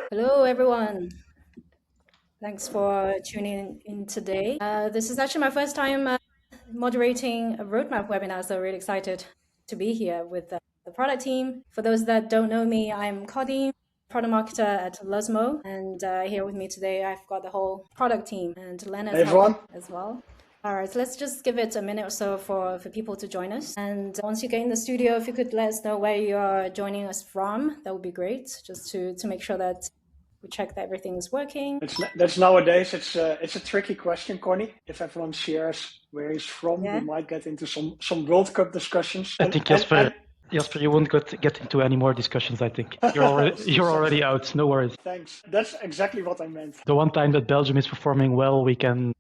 Hello, everyone. Thanks for tuning in today. This is actually my first time moderating a roadmap webinar, so really excited to be here with the product team. For those that don't know me, I'm Claudine, product marketer at Luzmo, and here with me today, I've got the whole product team, and Lena's Hey helping everyone. as well. All right, so let's just give it a minute or so for people to join us. And once you get in the studio, if you could let us know where you're joining us from, that would be great, just to make sure that we check that everything's working. That's nowadays it's a tricky question, Connie. If everyone shares where he's from, we Yeah. might get into some World Cup discussions. I think Jasper, you won't get into any more discussions. I think you're already out. No worries. Thanks. That's exactly what I meant. The one time that Belgium is performing well, we can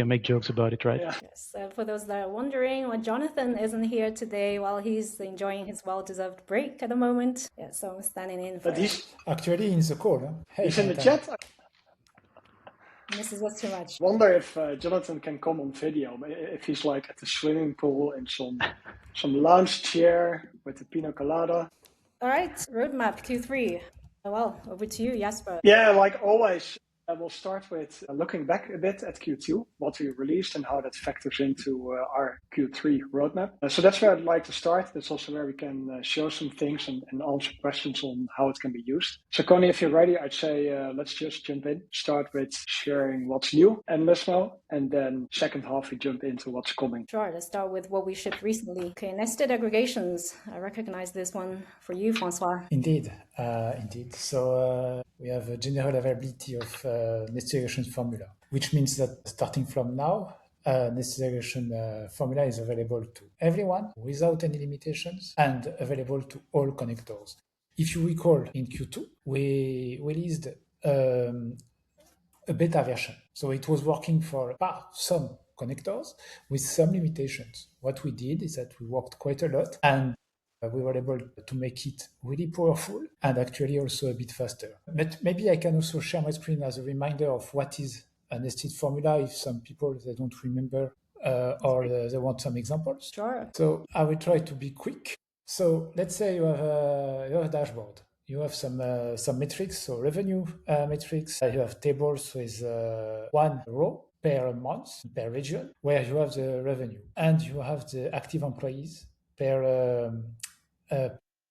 make jokes about it, right? Yeah. Yes. For those that are wondering why Jonathan isn't here today while he's enjoying his well-deserved break at the moment. Yeah, so I'm standing in for But him. he's Actually in the call. Huh? Hey, he's in the Jonathan. chat. Misses us too much. Wonder if Jonathan can come on video. If he's like at the swimming pool in some lounge chair with a pina colada. All right, roadmap Q3. Well, over to you, Jasper. Yeah, like always, we'll start with looking back a bit at Q2, what we released and how that factors into our Q3 roadmap. So that's where I'd like to start. That's also where we can show some things and answer questions on how it can be used. So Connie, if you're ready, I'd say let's just jump in. Start with sharing what's new and Luzmo, and then second half we jump into what's coming. Sure, let's start with what we shipped recently. Okay, nested aggregations. I recognize this one for you, Francois. Indeed. So we have a general availability of nested aggregation formula, which means that starting from now, nested aggregation formula is available to everyone without any limitations and available to all connectors. If you recall, in Q2, we released a beta version. So it was working for some connectors with some limitations. What we did is that we worked quite a lot and we were able to make it really powerful and actually also a bit faster. But maybe I can also share my screen as a reminder of what is a nested formula if some people they don't remember or they want some examples. Sure. So I will try to be quick. So let's say you have a dashboard. You have some metrics, so revenue metrics. You have tables with one row per month, per region, where you have the revenue. And you have the active employees per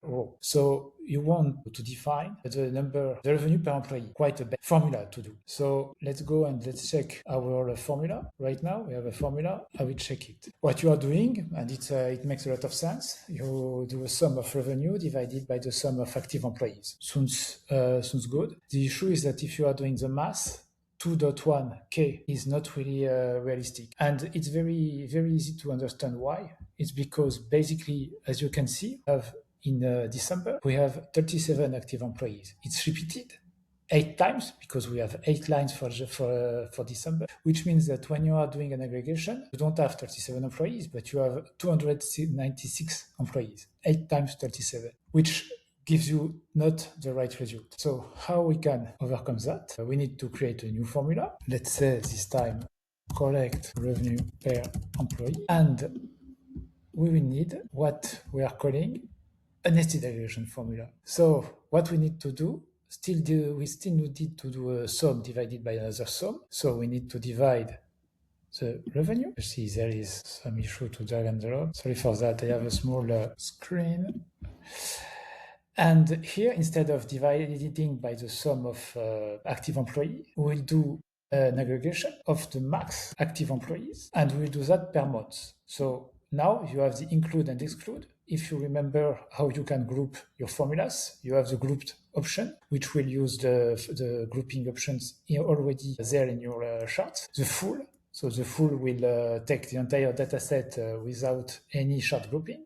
row. So you want to define the revenue per employee, quite a big formula to do. So let's go and let's check our formula. Right now we have a formula. I will check it. What you are doing, and it makes a lot of sense. You do a sum of revenue divided by the sum of active employees. Sounds good. The issue is that if you are doing the math, 2.1k is not really realistic. And it's very, very easy to understand why. It's because basically, as you can see, in December, we have 37 active employees. It's repeated 8 times because we have 8 lines for December, which means that when you are doing an aggregation, you don't have 37 employees, but you have 296 employees, 8 times 37, which gives you not the right result. So how we can overcome that? We need to create a new formula. Let's say this time collect revenue per employee, and we will need what we are calling a nested aggregation formula. So what we need to do, we still need to do a sum divided by another sum. So we need to divide the revenue. You see there is some issue to drag and drop. Sorry for that, I have a small screen. And here, instead of dividing by the sum of active employee, we'll do an aggregation of the max active employees, and we'll do that per month. So now you have the include and exclude. If you remember how you can group your formulas, you have the grouped option, which will use the grouping options already there in your chart. The full will take the entire data set without any chart grouping,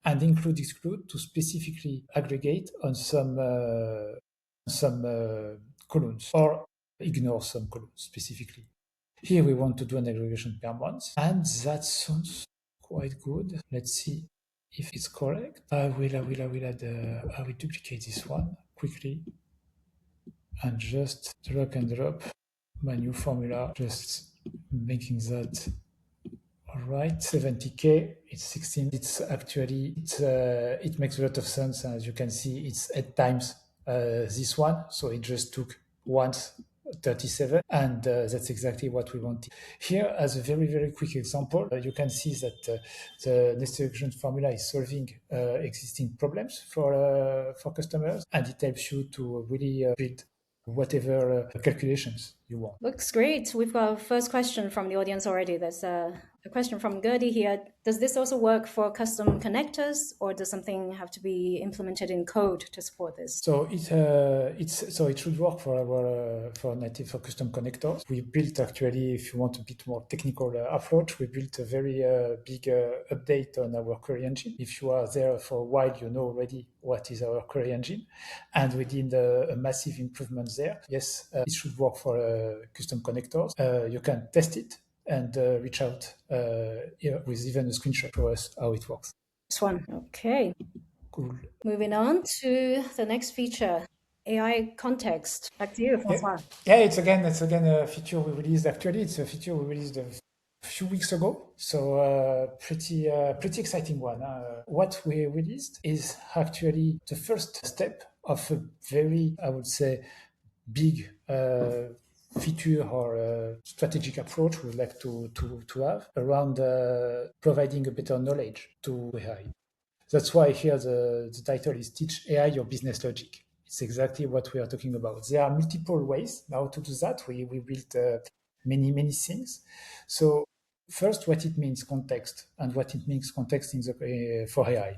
and include exclude to specifically aggregate on some columns or ignore some columns specifically. Here we want to do an aggregation per month, and that sounds quite good. Let's see if it's correct. I will duplicate this one quickly and just drag and drop my new formula, just making that all right. 70k, it's 16. It makes a lot of sense. As you can see, it's 8 times this one. So it just took once 37, and that's exactly what we wanted. Here, as a very, very quick example, you can see that the nested regression formula is solving existing problems for customers, and it helps you to really build whatever calculations you want. Looks great. We've got a first question from the audience already. There's a question from Gertie here. Does this also work for custom connectors, or does something have to be implemented in code to support this? So it should work for our for custom connectors. We built, actually, if you want a bit more technical approach, we built a very big update on our query engine. If you are there for a while, you know already what is our query engine, and we did a massive improvement there. Yes, it should work for custom connectors. You can test it and reach out with even a screenshot for us how it works. This one, okay. Cool. Moving on to the next feature, AI context. Back to you, François. Yeah, it's again a feature we released. Actually, it's a feature we released a few weeks ago. So pretty exciting one. What we released is actually the first step of a very, I would say, big feature or strategic approach we'd like to have around providing a better knowledge to AI. That's why here the title is Teach AI Your Business Logic. It's exactly what we are talking about. There are multiple ways now to do that. We built many things. So first, what it means context, and what it means context for AI.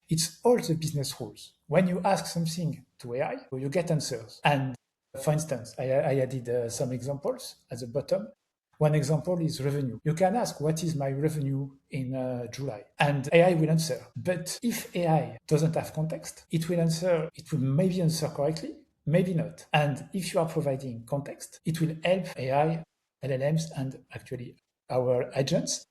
It's all the business rules. When you ask something to AI, you get answers. And for instance, I added some examples at the bottom. One example is revenue. You can ask, what is my revenue in July? And AI will answer. But if AI doesn't have context, it will maybe answer correctly, maybe not. And if you are providing context, it will help AI, LLMs, and actually our agents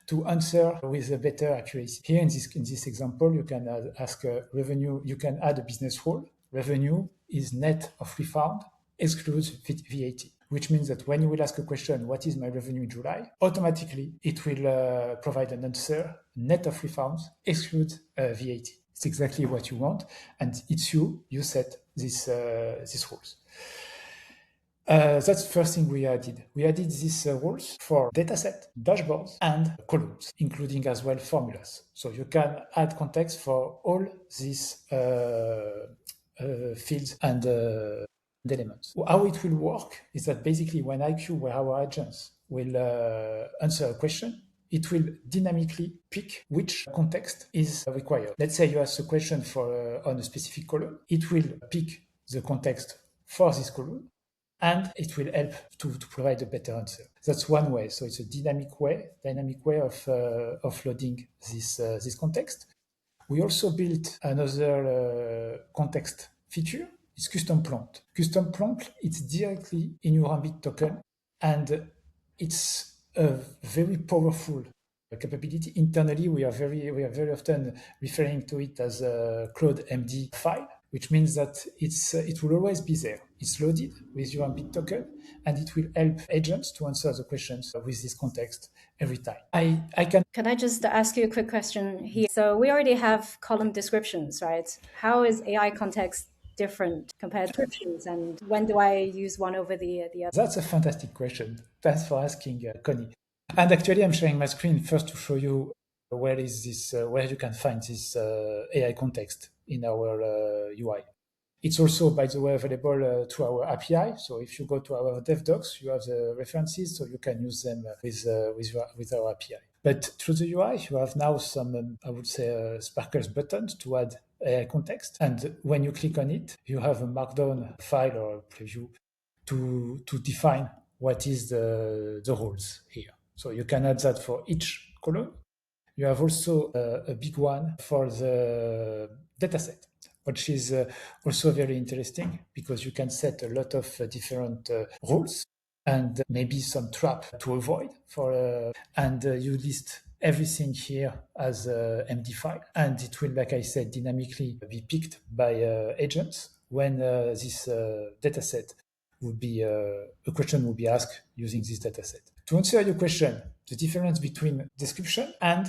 to answer with a better accuracy. Here in this example, you can ask revenue, you can add a business rule. Revenue is net of refund, excludes VAT, which means that when you will ask a question, what is my revenue in July? Automatically, it will provide an answer, net of refunds, excludes VAT. It's exactly what you want, and it's you set these rules. That's the first thing we added. We added these rules for dataset, dashboards, and columns, including as well formulas. So you can add context for all these fields and elements. How it will work is that basically when IQ, where our agents will answer a question, it will dynamically pick which context is required. Let's say you ask a question on a specific column. It will pick the context for this column, and it will help to provide a better answer. That's one way. So it's a dynamic way of loading this context. We also built another context feature. It's custom prompt. Custom prompt, it's directly in your Ambit token, and it's a very powerful capability. Internally, we are very often referring to it as a Cloud MD file, which means that it will always be there. It's loaded with your Ambit token, and it will help agents to answer the questions with this context every time. Can I just ask you a quick question here? So we already have column descriptions, right? How is AI context different compared to descriptions, and when do I use one over the other? That's a fantastic question. Thanks for asking, Connie. And actually, I'm sharing my screen first to show you where you can find this AI context in our UI. It's also, by the way, available through our API. So if you go to our dev docs, you have the references, so you can use them with our API. But through the UI, you have now some, I would say, Sparkles buttons to add AI context. And when you click on it, you have a markdown file or a preview to define what is the rules here. So you can add that for each column. You have also a big one for the dataset, which is also very interesting because you can set a lot of different rules and maybe some trap to avoid and you list everything here as a MD file, and it will, like I said, dynamically be picked by agents when this dataset would be a question will be asked using this dataset. To answer your question, the difference between description and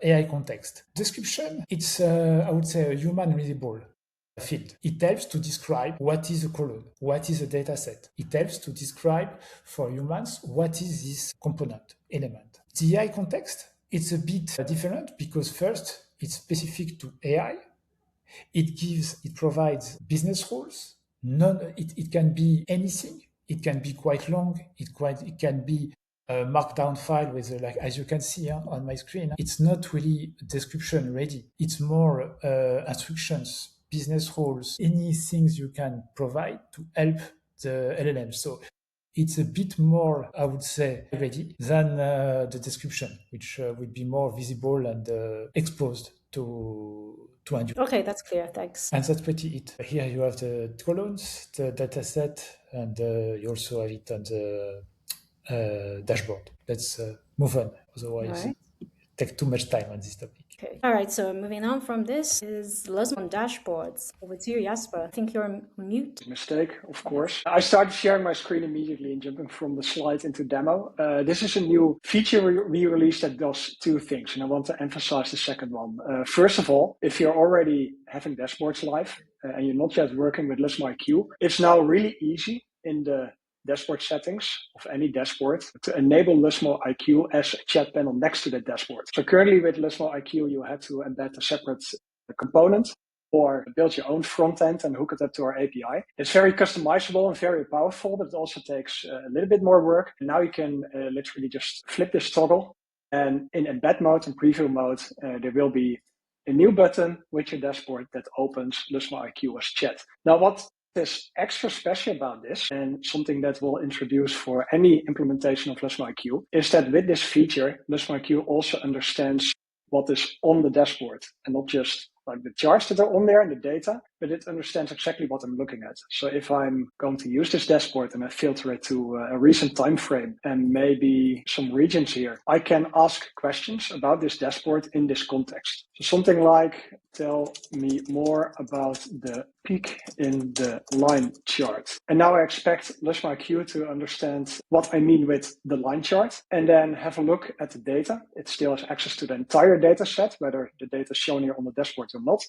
AI context. Description, it's I would say a human readable field. It helps to describe what is a column, what is a data set. It helps to describe for humans what is this component element. The AI context, it's a bit different because first, it's specific to AI. It provides business rules. It can be anything. It can be quite long. It can be a markdown file with like, as you can see on my screen, it's not really description ready. It's more instructions, business rules, any things you can provide to help the LLM. So it's a bit more, I would say, ready than the description, which would be more visible and exposed to end users. Okay, that's clear. Thanks. And that's pretty it. Here you have the columns, the data set, and you also have it on the dashboard. Let's move on. Otherwise, All right. it take too much time on this topic. Okay. All right. So moving on from this is Luzmo on dashboards. Over to you, Jasper. I think you're on mute. Mistake, of course. I started sharing my screen immediately and jumping from the slide into demo. This is a new feature we released that does two things, and I want to emphasize the second one. First of all, if you're already having dashboards live and you're not yet working with Luzmo IQ, it's now really easy in the dashboard settings of any dashboard to enable Luzmo IQ as a chat panel next to the dashboard. So currently with Luzmo IQ, you had to embed a separate component or build your own front end and hook it up to our API. It's very customizable and very powerful, but it also takes a little bit more work. And now you can literally just flip this toggle, and in embed mode and preview mode, there will be a new button with your dashboard that opens Luzmo IQ as chat. Now, what is extra special about this, and something that we'll introduce for any implementation of Luzmo IQ, is that with this feature, Luzmo IQ also understands what is on the dashboard and not just like the charts that are on there and the data, but it understands exactly what I'm looking at. So if I'm going to use this dashboard and I filter it to a recent time frame and maybe some regions here, I can ask questions about this dashboard in this context. So something like, tell me more about the peak in the line chart. And now I expect Luzmo IQ to understand what I mean with the line chart and then have a look at the data. It still has access to the entire data set, whether the data is shown here on the dashboard or not.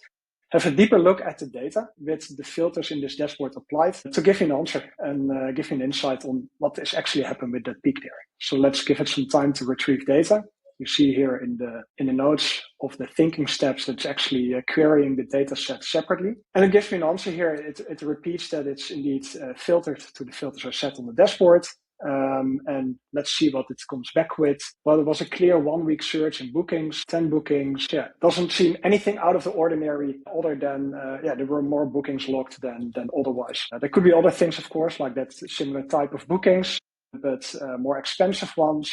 Have a deeper look at the data with the filters in this dashboard applied to give you an answer and give you an insight on what is actually happening with that peak there. So let's give it some time to retrieve data. You see here in the notes of the thinking steps, it's actually querying the data set separately. And it gives me an answer here. It repeats that it's indeed filtered to the filters I set on the dashboard. And let's see what it comes back with. Well, it was a clear 1 week search in bookings, 10 bookings. Yeah, doesn't seem anything out of the ordinary other than, there were more bookings logged than otherwise. There could be other things, of course, like that similar type of bookings, but more expensive ones,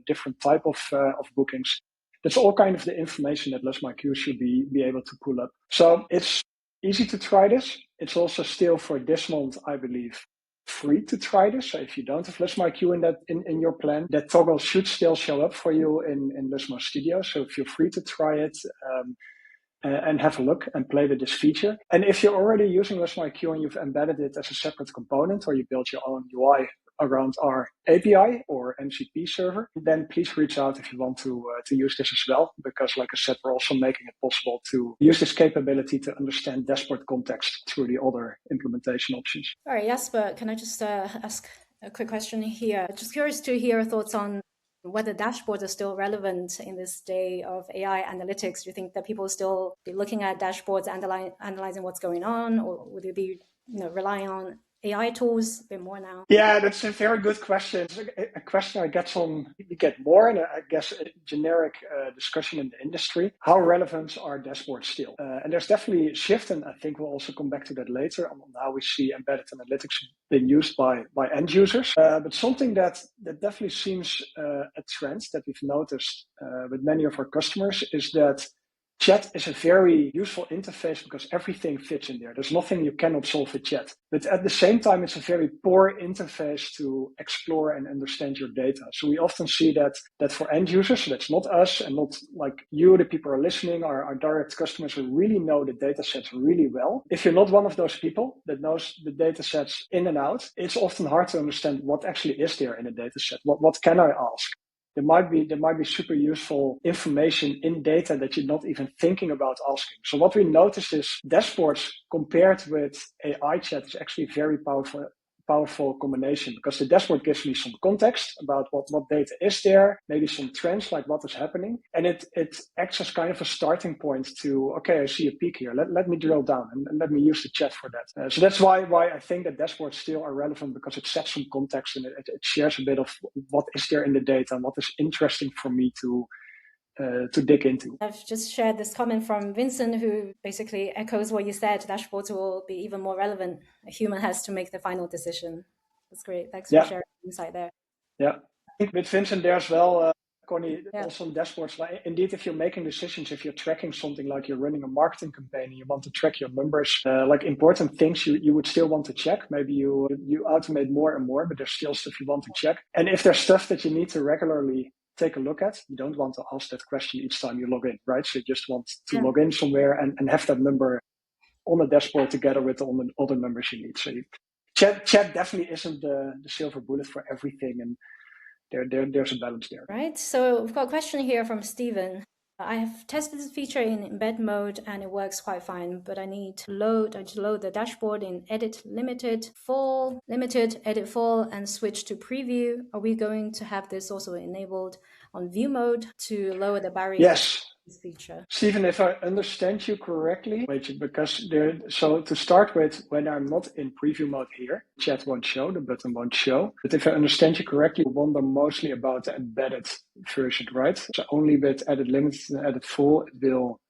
different type of bookings. That's all kind of the information that Luzmo IQ should be able to pull up. So it's easy to try this. It's also still for this month, I believe, free to try this. So if you don't have Luzmo IQ in your plan, that toggle should still show up for you in Luzmo Studio. So feel free to try it and have a look and play with this feature. And if you're already using Luzmo IQ and you've embedded it as a separate component, or you built your own UI around our API or MCP server, then please reach out if you want to use this as well. Because like I said, we're also making it possible to use this capability to understand dashboard context through the other implementation options. All right, Jasper, can I just ask a quick question here? Just curious to hear your thoughts on whether dashboards are still relevant in this day of AI analytics. Do you think that people will still be looking at dashboards, analyzing what's going on, or would they be relying on AI tools a bit more now? Yeah, that's a very good question. It's a question I get more, and I guess a generic discussion in the industry. How relevant are dashboards still? And there's definitely a shift, and I think we'll also come back to that later on how we see embedded analytics being used by end users. But something that definitely seems a trend that we've noticed with many of our customers is that chat is a very useful interface because everything fits in there. There's nothing you cannot solve with chat. But at the same time, it's a very poor interface to explore and understand your data. So we often see that for end users, so that's not us and not like you, the people who are listening, our direct customers who really know the data sets really well. If you're not one of those people that knows the data sets in and out, it's often hard to understand what actually is there in a data set. What can I ask? there might be super useful information in data that you're not even thinking about asking. So what we notice is dashboards compared with AI chat is actually very powerful combination, because the dashboard gives me some context about what data is there, maybe some trends like what is happening, and it acts as kind of a starting point to, okay, I see a peak here, let me drill down and let me use the chat for that. So that's why I think that dashboards still are relevant, because it sets some context and it shares a bit of what is there in the data and what is interesting for me to dig into. I've just shared this comment from Vincent, who basically echoes what you said. Dashboards will be even more relevant. A human has to make the final decision. That's great. Thanks for sharing the insight there. Yeah, I think with Vincent there as well, Connie, also on dashboards, like, indeed, if you're making decisions, if you're tracking something like you're running a marketing campaign and you want to track your numbers, like important things you would still want to check. Maybe you automate more and more, but there's still stuff you want to check. And if there's stuff that you need to regularly take a look at, you don't want to ask that question each time you log in, right? So you just want to log in somewhere and have that number on the dashboard together with all the other numbers you need. So chat definitely isn't the silver bullet for everything, and there's a balance there. Right. So we've got a question here from Stephen. I have tested this feature in embed mode and it works quite fine, but I need to load the dashboard in edit limited, edit full, and switch to preview. Are we going to have this also enabled on view mode to lower the barrier? Yes. This feature. Stephen, if I understand you correctly, because so to start with, when I'm not in preview mode here, chat won't show, the button won't show. But if I understand you correctly, you wonder mostly about the embedded version, right? So only with edit limited and edit full, it will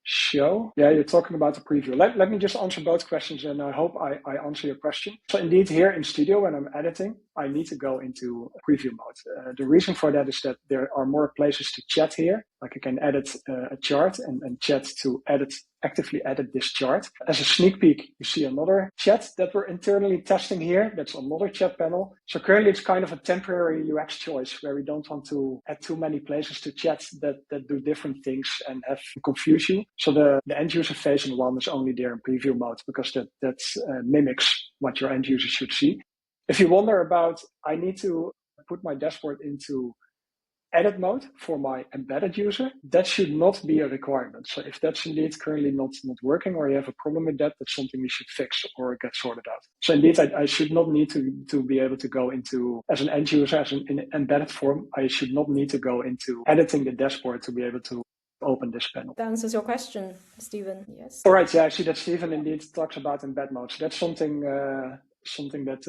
show. Yeah, you're talking about the preview. Let me just answer both questions, and I hope I answer your question. So indeed, here in Studio, when I'm editing, I need to go into preview mode. The reason for that is that there are more places to chat here. Like I can edit a chart and chat to actively edit this chart. As a sneak peek, you see another chat that we're internally testing here. That's another chat panel. So currently it's kind of a temporary UX choice where we don't want to add too many places to chat that do different things and have confuse you. So the end user facing one is only there in preview mode, because that mimics what your end user should see. If you wonder about, I need to put my dashboard into edit mode for my embedded user, that should not be a requirement. So if that's indeed currently not working, or you have a problem with that, that's something we should fix or get sorted out. So indeed, I should not need to be able to go into, as an end user, in embedded form, I should not need to go into editing the dashboard to be able to open this panel. That answers your question, Stephen. Yes. All right. Yeah, I see that Stephen indeed talks about embed mode. So that's something that,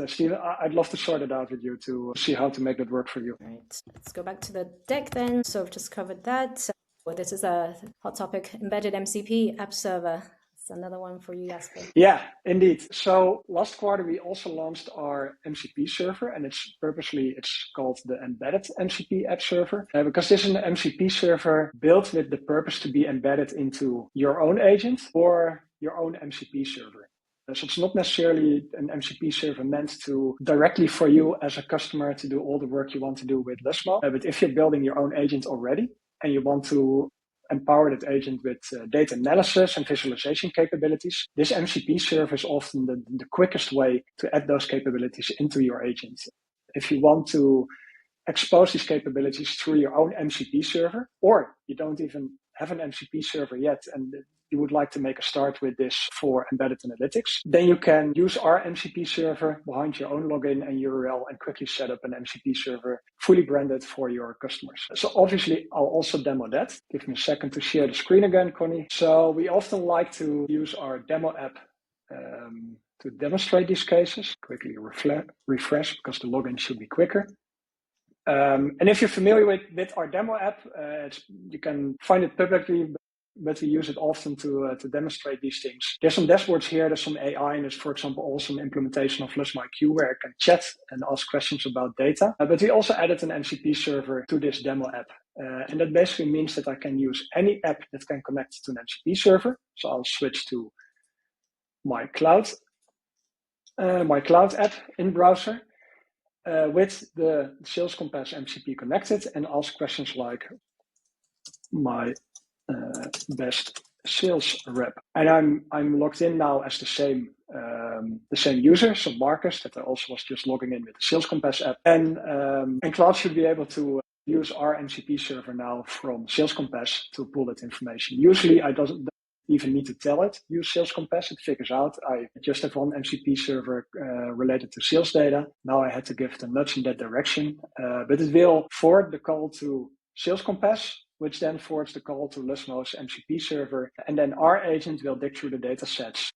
Stephen, I'd love to sort it out with you to see how to make that work for you. Right. Let's go back to the deck then. So I've just covered that. Well, this is a hot topic, embedded MCP app server. It's another one for you, Jasper. Yeah, indeed. So last quarter, we also launched our MCP server, and it's called the embedded MCP app server, because this is an MCP server built with the purpose to be embedded into your own agent or your own MCP server. So it's not necessarily an MCP server meant to directly for you as a customer to do all the work you want to do with Luzmo. But if you're building your own agent already and you want to empower that agent with data analysis and visualization capabilities, this MCP server is often the quickest way to add those capabilities into your agent. If you want to expose these capabilities through your own MCP server, or you don't even have an MCP server yet and you would like to make a start with this for embedded analytics, then you can use our MCP server behind your own login and URL and quickly set up an MCP server fully branded for your customers. So obviously, I'll also demo that. Give me a second to share the screen again, Connie. So we often like to use our demo app to demonstrate these cases. Quickly refresh because the login should be quicker. And if you're familiar with our demo app, you can find it publicly, but we use it often to demonstrate these things. There's some dashboards here, there's some AI, and there's, for example, also an implementation of Luzmo IQ where I can chat and ask questions about data. But we also added an MCP server to this demo app. And that basically means that I can use any app that can connect to an MCP server. So I'll switch to my cloud app in browser. With the Sales Compass MCP connected, and ask questions like my best sales rep, and I'm logged in now as the same user, so Marcus, that I also was just logging in with the Sales Compass app, and Cloud should be able to use our MCP server now from Sales Compass to pull that information. Usually, I don't even need to tell it use Sales Compass. It figures out. I just have one MCP server related to sales data. Now I had to give it a nudge in that direction, but it will forward the call to Sales Compass, which then forwards the call to Luzmo's MCP server, and then our agent will dig through the data sets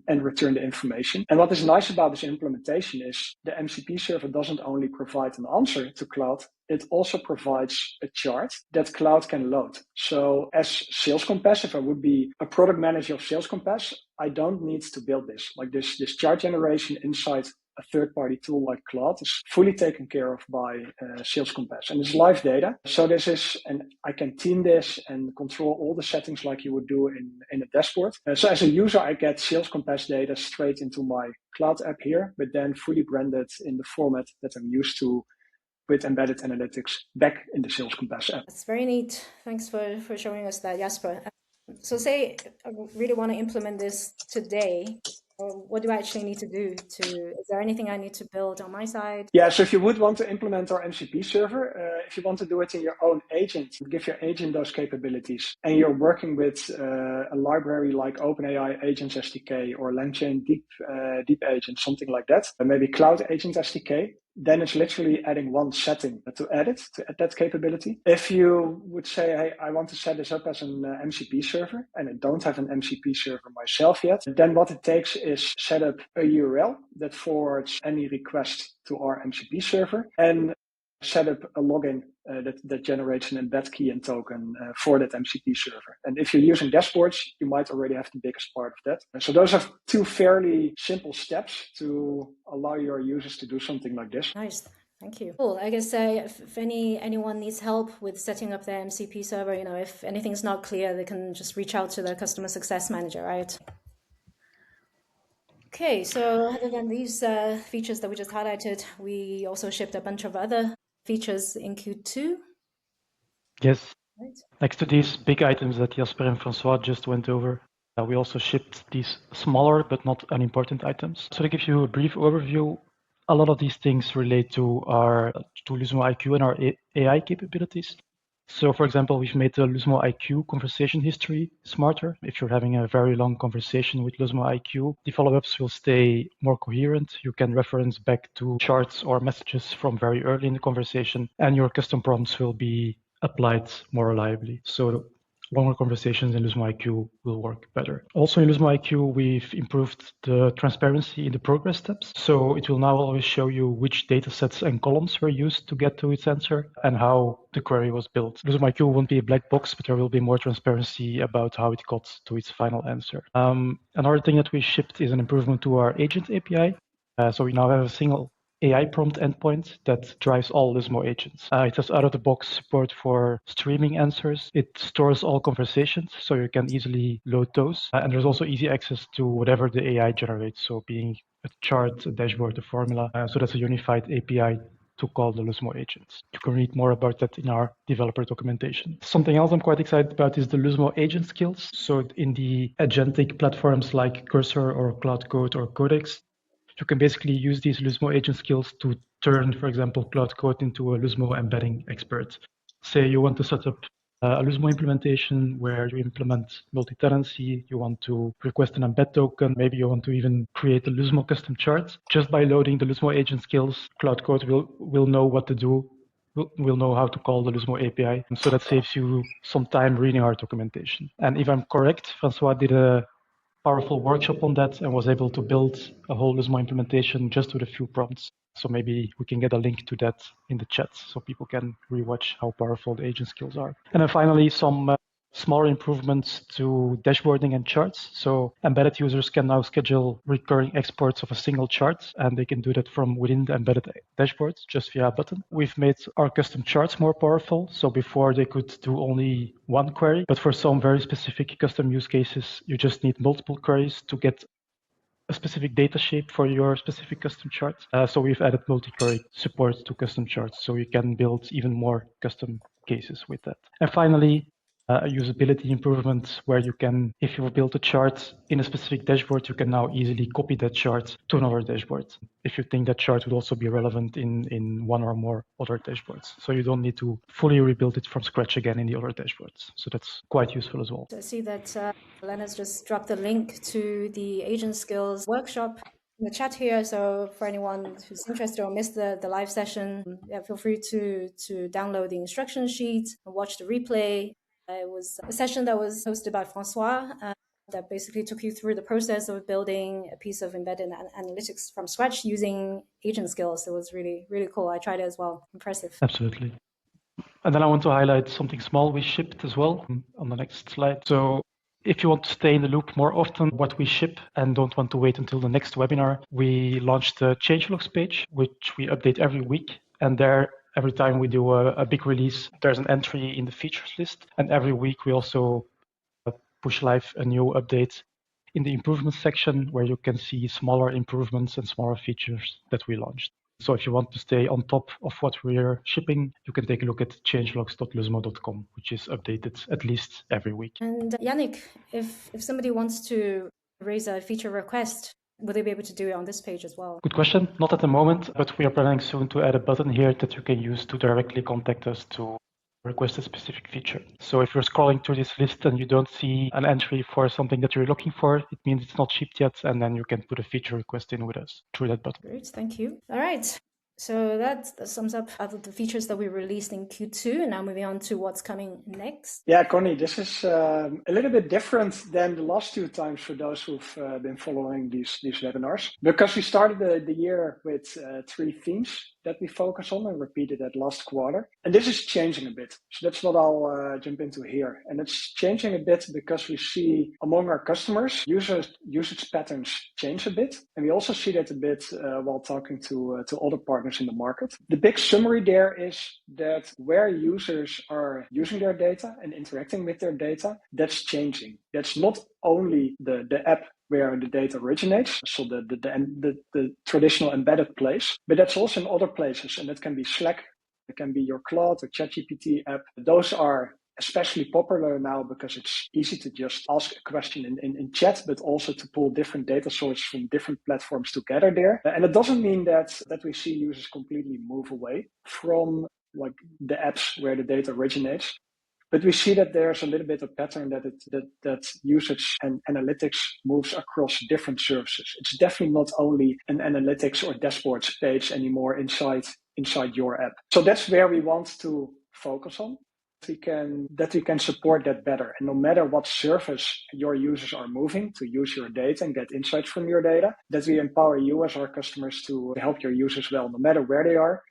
and return the information. And what is nice about this implementation is the MCP server doesn't only provide an answer to Cloud, it also provides a chart that Cloud can load. So as Sales Compass, if I would be a product manager of Sales Compass, I don't need to build this. Like this chart generation inside a third-party tool like Cloud is fully taken care of by Sales Compass, and it's live data. So this is, and I can team this and control all the settings like you would do in a dashboard. So as a user, I get Sales Compass data straight into my Cloud app here, but then fully branded in the format that I'm used to with embedded analytics back in the Sales Compass app. That's very neat. Thanks for showing us that, Jasper. So say I really want to implement this today. What do I actually need to do? Is there anything I need to build on my side? Yeah, so if you would want to implement our MCP server, if you want to do it in your own agent, give your agent those capabilities, and you're working with a library like OpenAI Agents SDK or LangChain Deep Agent, something like that, and maybe Cloud Agent SDK, then it's literally adding one setting to add that capability. If you would say, hey, I want to set this up as an MCP server, and I don't have an MCP server myself yet, then what it takes is set up a URL that forwards any request to our MCP server and set up a login that generates an embed key and token for that MCP server. And if you're using dashboards, you might already have the biggest part of that. And so those are two fairly simple steps to allow your users to do something like this. Nice. Thank you. Cool. I guess if anyone needs help with setting up their MCP server, if anything's not clear, they can just reach out to the customer success manager, right? Okay, so other than these features that we just highlighted, we also shipped a bunch of other features in Q2. Yes. Right. Next to these big items that Jasper and Francois just went over, we also shipped these smaller but not unimportant items. So to give you a brief overview, a lot of these things relate to Luzmo IQ and our AI capabilities. So for example, we've made the Luzmo IQ conversation history smarter. If you're having a very long conversation with Luzmo IQ, the follow-ups will stay more coherent. You can reference back to charts or messages from very early in the conversation, and your custom prompts will be applied more reliably. So longer conversations in Luzmo IQ will work better. Also in Luzmo IQ, we've improved the transparency in the progress steps. So it will now always show you which data sets and columns were used to get to its answer and how the query was built. Luzmo IQ won't be a black box, but there will be more transparency about how it got to its final answer. Another thing that we shipped is an improvement to our agent API. So we now have a single AI prompt endpoint that drives all Luzmo agents. It has out-of-the-box support for streaming answers. It stores all conversations, so you can easily load those. And there's also easy access to whatever the AI generates, so being a chart, a dashboard, a formula. So that's a unified API to call the Luzmo agents. You can read more about that in our developer documentation. Something else I'm quite excited about is the Luzmo agent skills. So in the agentic platforms like Cursor or Cloud Code or Codex, you can basically use these Luzmo agent skills to turn, for example, Cloud Code into a Luzmo embedding expert. Say you want to set up a Luzmo implementation where you implement multi-tenancy, you want to request an embed token, maybe you want to even create a Luzmo custom chart. Just by loading the Luzmo agent skills, Cloud Code will know what to do, will know how to call the Luzmo API. And so that saves you some time reading our documentation. And if I'm correct, Francois did a powerful workshop on that and was able to build a whole Luzmo implementation just with a few prompts. So maybe we can get a link to that in the chat so people can rewatch how powerful the agent skills are. And then finally, some smaller improvements to dashboarding and charts. So embedded users can now schedule recurring exports of a single chart, and they can do that from within the embedded dashboard just via a button. We've made our custom charts more powerful. So before they could do only one query, but for some very specific custom use cases, you just need multiple queries to get a specific data shape for your specific custom chart. So we've added multi-query support to custom charts, so you can build even more custom cases with that. And finally, a usability improvement where you can, if you've built a chart in a specific dashboard, you can now easily copy that chart to another dashboard if you think that chart would also be relevant in one or more other dashboards. So you don't need to fully rebuild it from scratch again in the other dashboards. So that's quite useful as well. I see that Lena's just dropped the link to the agent skills workshop in the chat here. So for anyone who's interested or missed the live session, feel free to download the instruction sheet and watch the replay. It was a session that was hosted by Francois that basically took you through the process of building a piece of embedded analytics from scratch using agent skills. It was really, really cool. I tried it as well. Impressive. Absolutely. And then I want to highlight something small we shipped as well on the next slide. So if you want to stay in the loop more often what we ship and don't want to wait until the next webinar, we launched the changelogs page, which we update every week. And there, every time we do a big release, there's an entry in the features list. And every week we also push live a new update in the improvement section where you can see smaller improvements and smaller features that we launched. So if you want to stay on top of what we're shipping, you can take a look at changelogs.luzmo.com, which is updated at least every week. And Yannick, if somebody wants to raise a feature request, will they be able to do it on this page as well? Good question. Not at the moment, but we are planning soon to add a button here that you can use to directly contact us to request a specific feature. So if you're scrolling through this list and you don't see an entry for something that you're looking for, it means it's not shipped yet, and then you can put a feature request in with us through that button. Great, thank you. All right. So that sums up the features that we released in Q2. Now moving on to what's coming next. Yeah, Connie, this is a little bit different than the last two times for those who've been following these webinars, because we started the year with 3 themes that we focus on and repeated that last quarter. And this is changing a bit. So that's what I'll jump into here. And it's changing a bit because we see among our customers, usage patterns change a bit. And we also see that a bit while talking to other partners in the market. The big summary there is that where users are using their data and interacting with their data, that's changing. That's not only the app where the data originates, so the traditional embedded place, but that's also in other places, and that can be Slack, it can be your Cloud or ChatGPT app. Those are especially popular now because it's easy to just ask a question in chat, but also to pull different data sources from different platforms together there. And it doesn't mean that we see users completely move away from like the apps where the data originates. But we see that there's a little bit of pattern that usage and analytics moves across different services. It's definitely not only an analytics or dashboards page anymore inside your app. So that's where we want to focus on. That we can support that better. And no matter what service your users are moving to use your data and get insights from your data, that we empower you as our customers to help your users well, no matter where they are.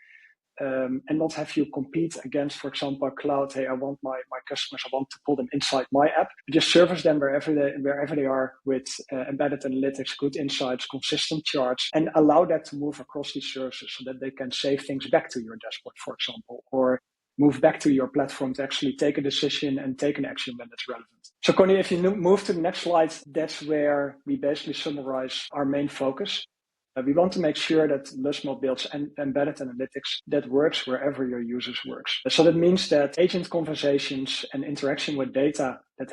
And not have you compete against, for example, a cloud. Hey, I want my customers, I want to pull them inside my app. Just service them wherever they are with embedded analytics, good insights, consistent charts, and allow that to move across these services so that they can save things back to your dashboard, for example, or move back to your platform to actually take a decision and take an action when it's relevant. So Connie, if you move to the next slide, that's where we basically summarize our main focus. We want to make sure that Luzmo builds embedded analytics that works wherever your users works. So that means that agent conversations and interaction with data that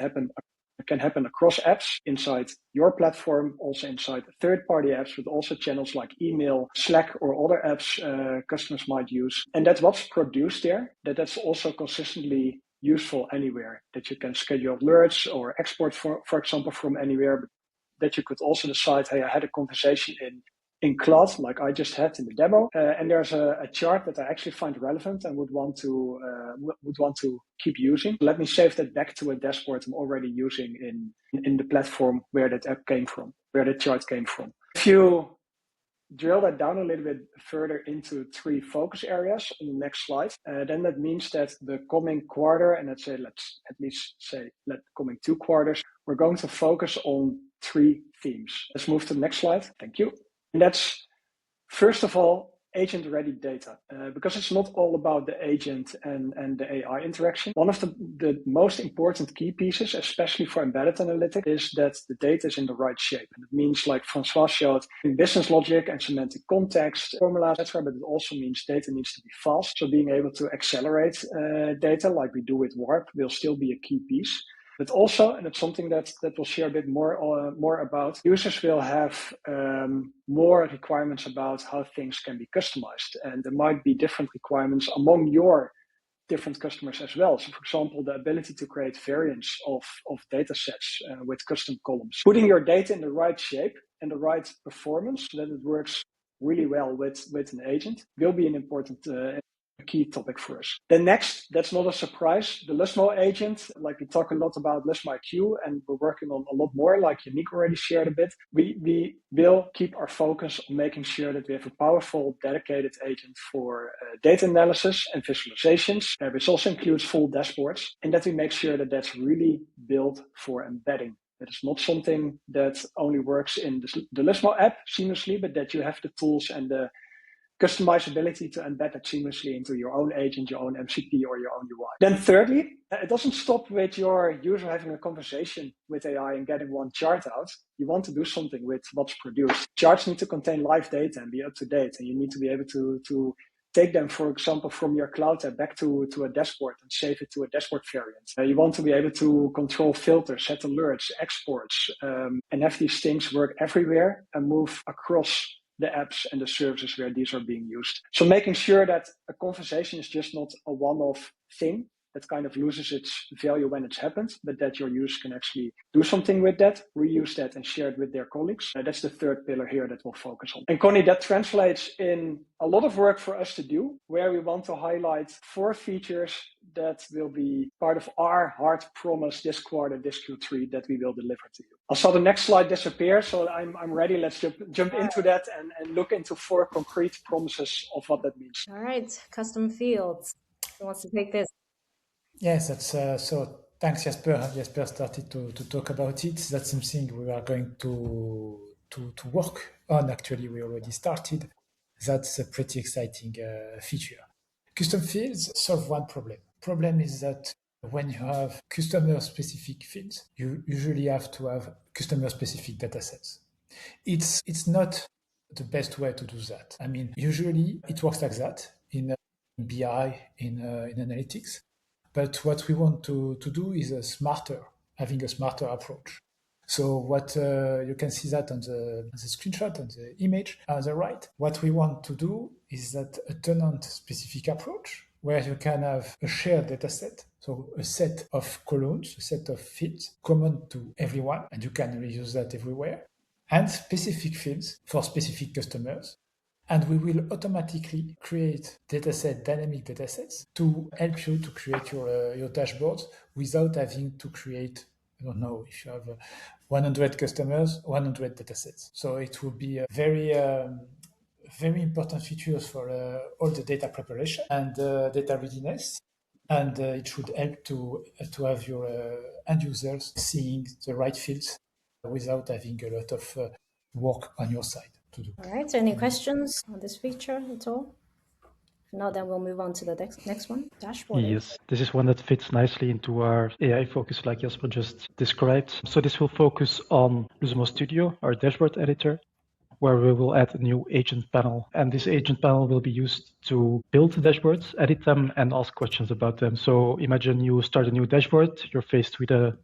can happen across apps inside your platform, also inside third-party apps, but also channels like email, Slack, or other apps customers might use. And that's what's produced there, that's also consistently useful anywhere, that you can schedule alerts or export, for example, from anywhere, but that you could also decide, hey, I had a conversation in Cloud, like I just had in the demo, and there's a chart that I actually find relevant and would want to keep using. Let me save that back to a dashboard I'm already using in the platform where that app came from, where that chart came from. If you drill that down a little bit further into 3 focus areas on the next slide, then that means that the coming quarter, and let's at least say coming 2 quarters, we're going to focus on 3 themes. Let's move to the next slide. Thank you. And that's, first of all, agent-ready data, because it's not all about the agent and the AI interaction. One of the most important key pieces, especially for embedded analytics, is that the data is in the right shape. And it means, like Francois showed, in business logic and semantic context, formulas, etc., but it also means data needs to be fast. So being able to accelerate data like we do with Warp will still be a key piece. But also, and it's something that we'll share a bit more about, users will have more requirements about how things can be customized. And there might be different requirements among your different customers as well. So for example, the ability to create variants of data sets with custom columns. Putting your data in the right shape and the right performance so that it works really well with an agent will be an important key topic for us. Then next, that's not a surprise, the Luzmo agent, like we talk a lot about Luzmo IQ, and we're working on a lot more, like Yannick already shared a bit. We will keep our focus on making sure that we have a powerful, dedicated agent for data analysis and visualizations, which also includes full dashboards, and that we make sure that that's really built for embedding. That is not something that only works in the Luzmo app seamlessly, but that you have the tools and the customizability to embed that seamlessly into your own agent, your own MCP, or your own UI. Then thirdly, it doesn't stop with your user having a conversation with AI and getting one chart out. You want to do something with what's produced. Charts need to contain live data and be up to date, and you need to be able to take them, for example, from your cloud app back to a dashboard and save it to a dashboard variant. You want to be able to control filters, set alerts, exports, and have these things work everywhere and move across the apps and the services where these are being used. So making sure that a conversation is just not a one-off thing that kind of loses its value when it's happened, but that your users can actually do something with that, reuse that, and share it with their colleagues. That's the third pillar here that we'll focus on. And Connie, that translates in a lot of work for us to do, where we want to highlight 4 features that will be part of our hard promise this quarter, this Q3, that we will deliver to you. I saw the next slide disappear, so I'm ready. Let's jump into that and look into 4 concrete promises of what that means. All right, custom fields. Who wants to take this? Yes, that's so. Thanks, Jasper. Jasper started to talk about it. That's something we are going to work on. Actually, we already started. That's a pretty exciting feature. Custom fields solve one problem. Problem is that when you have customer-specific fields, you usually have to have customer-specific datasets. It's not the best way to do that. I mean, usually it works like that in BI, in analytics. But what we want to do is having a smarter approach. So what you can see that on the screenshot, on the image on the right. What we want to do is that a tenant-specific approach where you can have a shared data set, so a set of columns, a set of fields common to everyone, and you can reuse that everywhere, and specific fields for specific customers. And we will automatically create dynamic datasets to help you to create your dashboards without having to create, I don't know, if you have 100 customers, 100 datasets. So it will be a very important features for all the data preparation and data readiness. And it should help to have your end users seeing the right fields without having a lot of work on your side to do. All right, any questions on this feature at all? If not, then we'll move on to the next one, dashboarding. Yes, this is one that fits nicely into our AI focus like Jasper just described. So this will focus on Luzmo Studio, our dashboard editor, where we will add a new agent panel. And this agent panel will be used to build the dashboards, edit them, and ask questions about them. So imagine you start a new dashboard, you're faced with an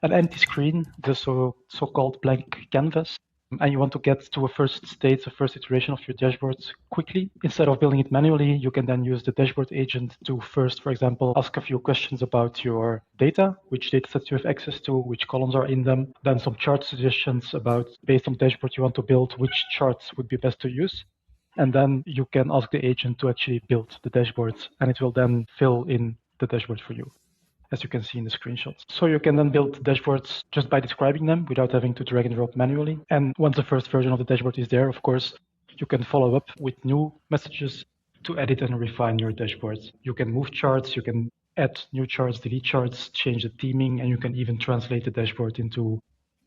empty screen, the so-called blank canvas, and you want to get to a first state, a first iteration of your dashboard quickly. Instead of building it manually, you can then use the dashboard agent to first, for example, ask a few questions about your data, which data sets you have access to, which columns are in them, then some chart suggestions about, based on the dashboard you want to build, which charts would be best to use. And then you can ask the agent to actually build the dashboards, and it will then fill in the dashboard for you, as you can see in the screenshots. So you can then build dashboards just by describing them without having to drag and drop manually. And once the first version of the dashboard is there, of course, you can follow up with new messages to edit and refine your dashboards. You can move charts, you can add new charts, delete charts, change the theming, and you can even translate the dashboard into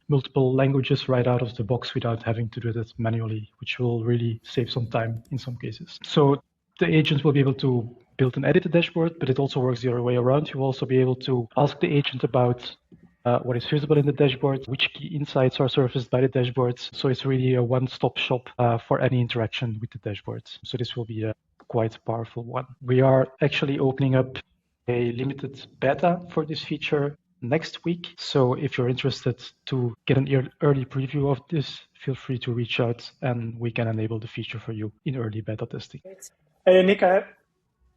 multiple languages right out of the box without having to do that manually, which will really save some time in some cases. So the agent will be able to build and edit the dashboard, but it also works the other way around. You will also be able to ask the agent about what is visible in the dashboard, which key insights are surfaced by the dashboards. So it's really a one-stop shop for any interaction with the dashboards. So this will be a quite powerful one. We are actually opening up a limited beta for this feature next week. So if you're interested to get an early preview of this, feel free to reach out and we can enable the feature for you in early beta testing. Hey, Nick, I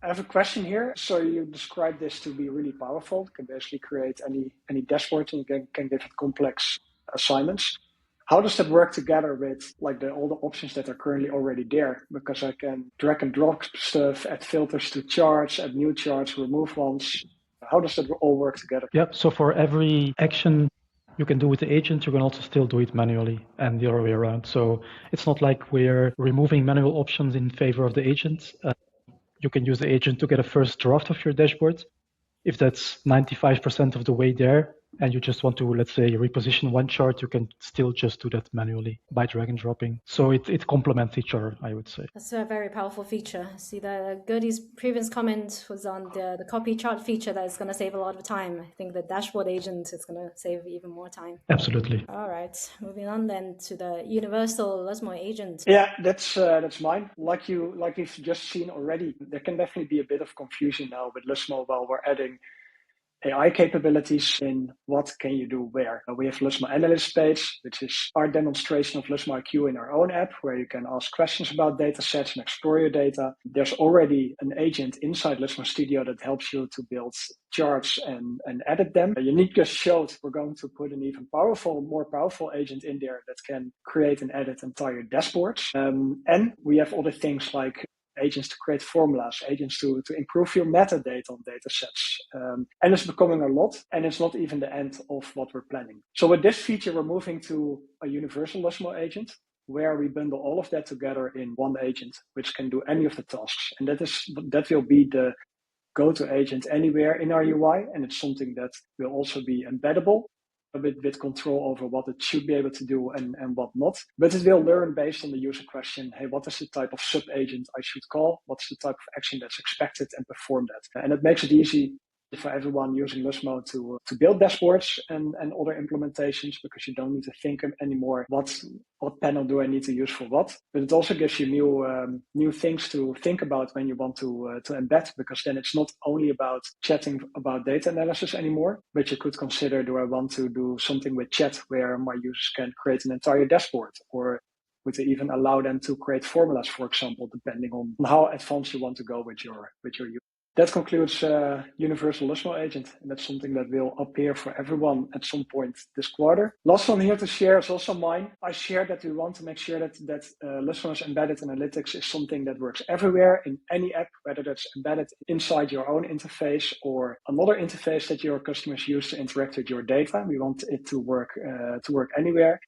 have a question here. So you described this to be really powerful. You can basically create any dashboard and you can give it complex assignments. How does that work together with like all the options that are currently already there? Because I can drag and drop stuff, add filters to charts, add new charts, remove ones. How does that all work together? Yeah, so for every action you can do with the agent, you can also still do it manually and the other way around. So it's not like we're removing manual options in favor of the agent. You can use the agent to get a first draft of your dashboard. If that's 95% of the way there, and you just want to, let's say, reposition one chart, you can still just do that manually by drag and dropping. So it complements each other, I would say. That's a very powerful feature. See, the Gertie's previous comment was on the copy chart feature that is going to save a lot of time. I think the dashboard agent is going to save even more time. Absolutely. All right, moving on then to the universal Luzmo agent. Yeah, that's mine. Like we've just seen already, there can definitely be a bit of confusion now with Luzmo while we're adding AI capabilities in what can you do where. We have Luzmo Analyst page, which is our demonstration of Luzmo IQ in our own app, where you can ask questions about data sets and explore your data. There's already an agent inside Luzmo Studio that helps you to build charts and edit them. Unique just showed we're going to put an even more powerful agent in there that can create and edit entire dashboards. And we have other things like agents to create formulas, agents to improve your metadata on data sets. And it's becoming a lot, and it's not even the end of what we're planning. So with this feature, we're moving to a universal Luzmo agent, where we bundle all of that together in one agent, which can do any of the tasks. And that will be the go-to agent anywhere in our UI, and it's something that will also be embeddable, with control over what it should be able to do and what not. But it will learn based on the user question, hey, what is the type of sub-agent I should call? What's the type of action that's expected, and perform that? And it makes it easy for everyone using Luzmo to build dashboards and other implementations, because you don't need to think anymore what panel do I need to use for what. But it also gives you new things to think about when you want to embed, because then it's not only about chatting about data analysis anymore, but you could consider, do I want to do something with chat where my users can create an entire dashboard, or would they even allow them to create formulas, for example, depending on how advanced you want to go with your user. That concludes Universal Luzmo Agent, and that's something that will appear for everyone at some point this quarter. Last one here to share is also mine. I shared that we want to make sure that Luzmo's embedded analytics is something that works everywhere in any app, whether that's embedded inside your own interface or another interface that your customers use to interact with your data. We want it to work anywhere.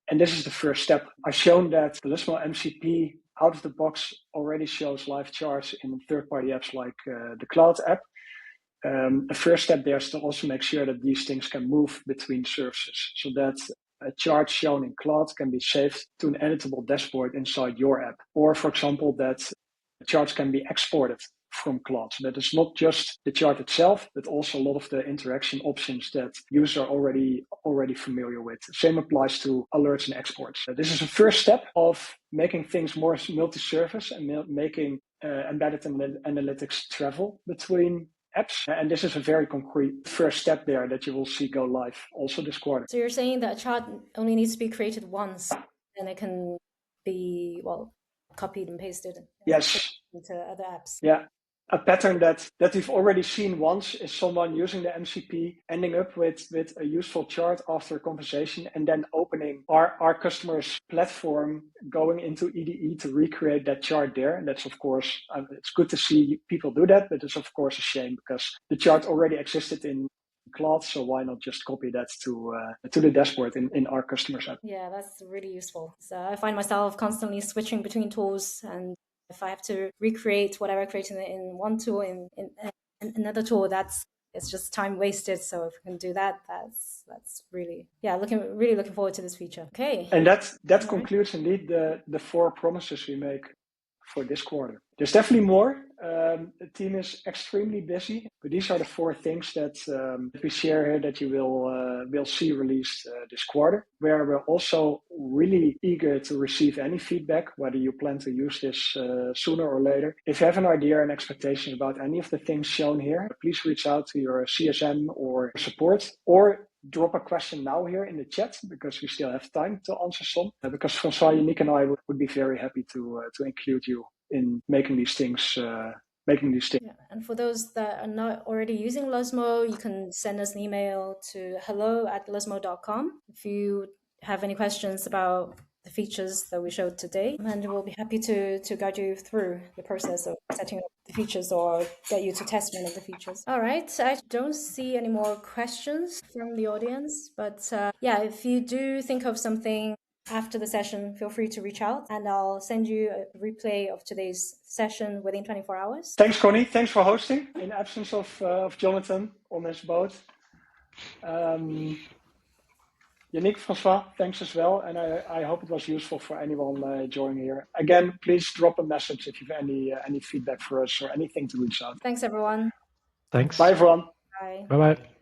And this is the first step. I've shown that the Luzmo MCP out of the box already shows live charts in third-party apps like the Cloud app. The first step there is to also make sure that these things can move between services, so that a chart shown in Cloud can be saved to an editable dashboard inside your app. Or, for example, that charts can be exported from Cloud. So that is not just the chart itself, but also a lot of the interaction options that users are already familiar with. Same applies to alerts and exports. This is a first step of making things more multi-service and making embedded analytics travel between apps. And this is a very concrete first step there that you will see go live also this quarter. So you're saying that a chart only needs to be created once, and it can be, copied and pasted into other apps. Yeah. A pattern that we've already seen once is someone using the MCP, ending up with a useful chart after a conversation, and then opening our customer's platform, going into EDE to recreate that chart there. And that's, of course, it's good to see people do that, but it's, of course, a shame because the chart already existed in Cloud, so why not just copy that to the dashboard in our customers app? Yeah, that's really useful. So I find myself constantly switching between tools, and if I have to recreate whatever I created in one tool in another tool, that's it's just time wasted. So if we can do that, that's really, really looking forward to this feature. Okay. And that concludes indeed the 4 promises we make for this quarter. There's definitely more. The team is extremely busy, but these are the 4 things that we share here that you will see released this quarter. Where we're also really eager to receive any feedback, whether you plan to use this sooner or later. If you have an idea and expectations about any of the things shown here, please reach out to your CSM or support, or drop a question now here in the chat, because we still have time to answer some. Because François, Yannick, and I would be very happy to include you in making these things. Yeah. And for those that are not already using Luzmo, you can send us an email to hello@luzmo.com if you have any questions about the features that we showed today, and we'll be happy to guide you through the process of setting up the features or get you to test one of the features. All right, I don't see any more questions from the audience, but if you do think of something after the session, feel free to reach out, and I'll send you a replay of today's session within 24 hours. Thanks, Connie. Thanks for hosting in absence of Jonathan on his boat. Yannick, François, thanks as well, and I hope it was useful for anyone joining here. Again, please drop a message if you have any feedback for us or anything to reach out. Thanks, everyone. Thanks. Bye, everyone. Bye. Bye-bye.